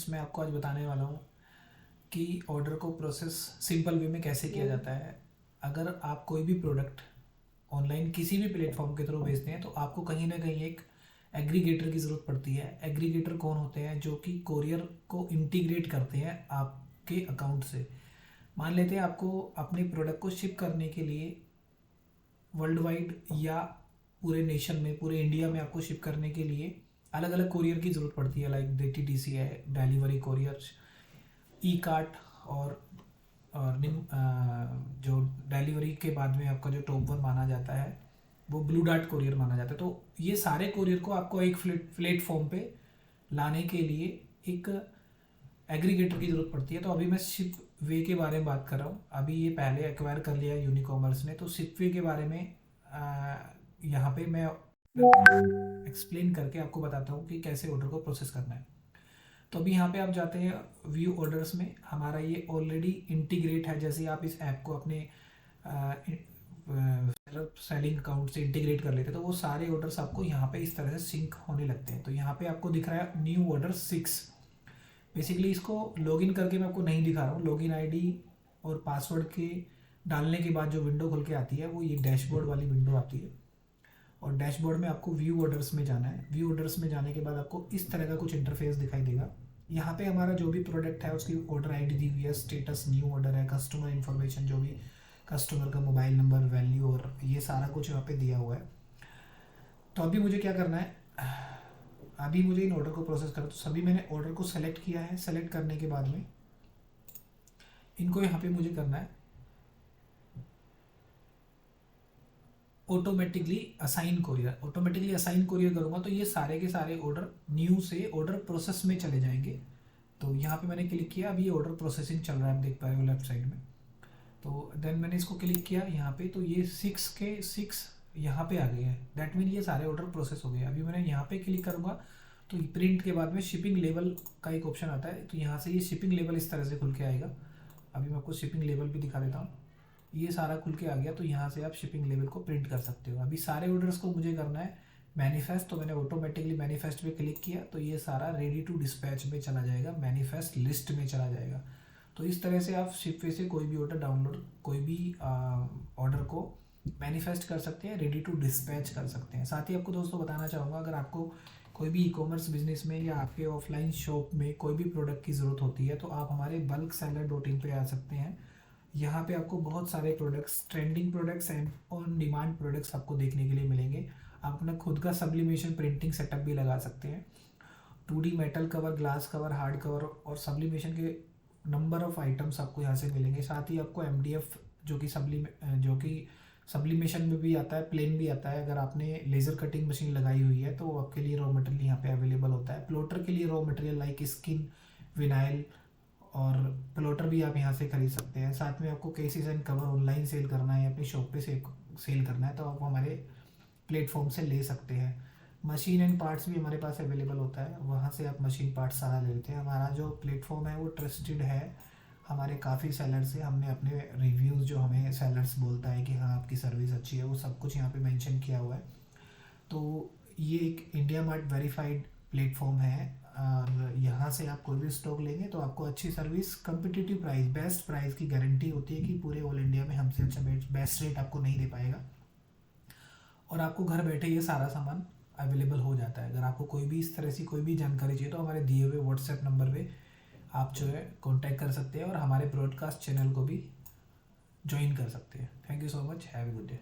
मैं आपको आज बताने वाला हूँ कि ऑर्डर को प्रोसेस सिंपल वे में कैसे किया जाता है। अगर आप कोई भी प्रोडक्ट ऑनलाइन किसी भी प्लेटफॉर्म के थ्रू भेजते हैं तो आपको कहीं ना कहीं एक एग्रीगेटर की ज़रूरत पड़ती है। एग्रीगेटर कौन होते हैं? जो कि कोरियर को इंटीग्रेट करते हैं आपके अकाउंट से। मान लेते हैं आपको अपने प्रोडक्ट को शिप करने के लिए वर्ल्ड वाइड या पूरे नेशन में, पूरे इंडिया में आपको शिप करने के लिए अलग अलग कोरियर की ज़रूरत पड़ती है। लाइक DTDC है, डिलीवरी कोरियर, ई कार्ट और जो डिलीवरी के बाद में आपका जो टॉप वन माना जाता है वो ब्लू डार्ट कोरियर माना जाता है। तो ये सारे कोरियर को आपको एक प्लेटफॉर्म पे लाने के लिए एक एग्रीगेटर की ज़रूरत पड़ती है। तो अभी मैं शिप वे के बारे में बात कर रहा हूँ। अभी ये पहले एक्वायर कर लिया यूनिकॉमर्स ने, तो शिप वे के बारे में यहाँ पे मैं एक्सप्लेन करके आपको बताता हूँ कि कैसे ऑर्डर को प्रोसेस करना है। तो अभी यहाँ पे आप जाते हैं व्यू ऑर्डर्स में। हमारा ये ऑलरेडी इंटीग्रेट है। जैसे आप इस ऐप को अपने सेलिंग अकाउंट से इंटीग्रेट कर लेते हैं तो वो सारे ऑर्डर्स आपको यहाँ पे इस तरह से सिंक होने लगते हैं। तो यहाँ पे आपको दिख रहा है न्यू ऑर्डर 6। बेसिकली इसको लॉगिन करके मैं आपको नहीं दिखा रहा हूँ। लॉगिन आईडी और पासवर्ड के डालने के बाद जो विंडो खुल के आती है वो ये डैशबोर्ड वाली विंडो आती है। और डैशबोर्ड में आपको व्यू ऑर्डर्स में जाना है। व्यू ऑर्डर्स में जाने के बाद आपको इस तरह का कुछ इंटरफेस दिखाई देगा। यहाँ पे हमारा जो भी प्रोडक्ट है उसकी ऑर्डर आईडी दी हुई है, स्टेटस न्यू ऑर्डर है, कस्टमर इन्फॉर्मेशन, जो भी कस्टमर का मोबाइल नंबर, वैल्यू और ये सारा कुछ यहाँ पे दिया हुआ है। तो अभी मुझे क्या करना है, अभी मुझे इन ऑर्डर को प्रोसेस करना। तो सभी मैंने ऑर्डर को सेलेक्ट किया है। सेलेक्ट करने के बाद में इनको यहाँ पे मुझे करना है automatically assign courier. Automatically assign courier करूँगा तो ये सारे के सारे ऑर्डर न्यू से ऑर्डर प्रोसेस में चले जाएंगे। तो यहाँ पे मैंने क्लिक किया, अभी ये ऑर्डर प्रोसेसिंग चल रहा है, आप देख पा रहे हो लेफ्ट साइड में। तो देन मैंने इसको क्लिक किया यहाँ पे, तो ये 6 के 6 यहाँ पे आ गए हैं। दैट मीन ये सारे ऑर्डर प्रोसेस हो गए। अभी मैंने यहाँ पे क्लिक करूँगा तो प्रिंट के बाद में शिपिंग लेवल का एक ऑप्शन आता है। तो यहाँ से ये शिपिंग लेवल इस तरह से खुल के आएगा। अभी मैं आपको शिपिंग लेवल भी दिखा देता हूँ। ये सारा खुल के आ गया। तो यहाँ से आप शिपिंग लेवल को प्रिंट कर सकते हो। अभी सारे ऑर्डर्स को मुझे करना है मैनिफेस्ट। तो मैंने ऑटोमेटिकली मैनिफेस्ट पे क्लिक किया तो ये सारा रेडी टू डिस्पैच में चला जाएगा, मैनिफेस्ट लिस्ट में चला जाएगा। तो इस तरह से आप शिपवे से कोई भी ऑर्डर डाउनलोड, कोई भी ऑर्डर को मैनिफेस्ट कर सकते हैं, रेडी टू डिस्पैच कर सकते हैं। साथ ही आपको दोस्तों बताना चाहूँगा, अगर आपको कोई भी ई-कॉमर्स बिजनेस में या आपके ऑफलाइन शॉप में कोई भी प्रोडक्ट की ज़रूरत होती है तो आप हमारे bulkseller.in पे आ सकते हैं। यहाँ पे आपको बहुत सारे products, trending products and on demand products आपको देखने के लिए मिलेंगे। आप अपना खुद का सब्लिमेशन प्रिंटिंग सेटअप भी लगा सकते हैं। 2D metal cover, glass cover, hard cover और सब्लिमेशन के नंबर ऑफ आइटम्स आपको यहाँ से मिलेंगे। साथ ही आपको MDF जो कि सब्लिमेशन में भी आता है, प्लेन भी आता है। अगर आपने लेज़र कटिंग मशीन लगाई हुई है तो आपके लिए रॉ मटेरियल यहाँ पे अवेलेबल होता है। प्लोटर के लिए raw material like skin, vinyl और प्लोटर भी आप यहाँ से खरीद सकते हैं। साथ में आपको cases and cover online sale करना है या अपनी शॉप पे सेल करना है तो आप हमारे प्लेटफॉर्म से ले सकते हैं। मशीन एंड पार्ट्स भी हमारे पास अवेलेबल होता है, वहाँ से आप मशीन पार्ट्स सारा ले लेते हैं। हमारा जो प्लेटफॉर्म है वो ट्रस्टेड है हमारे काफ़ी सेलर से। हमने अपने रिव्यूज़, जो हमें सेलर्स बोलता है कि हाँ आपकी सर्विस अच्छी है, वो सब कुछ यहाँ पे मेंशन किया हुआ है। तो ये एक इंडिया मार्ट वेरीफाइड प्लेटफॉर्म है और यहाँ से आप कोई भी स्टॉक लेंगे तो आपको अच्छी service, competitive price, best price की गारंटी होती है कि पूरे ऑल इंडिया में हमसे अच्छा बेस्ट रेट आपको नहीं दे पाएगा और आपको घर बैठे ये सारा सामान अवेलेबल हो जाता है। अगर आपको कोई भी इस तरह से कोई भी जानकारी चाहिए तो हमारे दिए हुए व्हाट्सएप नंबर पे आप जो है कॉन्टैक्ट कर सकते हैं और हमारे ब्रॉडकास्ट चैनल को भी ज्वाइन कर सकते हैं। Thank you so much, have a good day.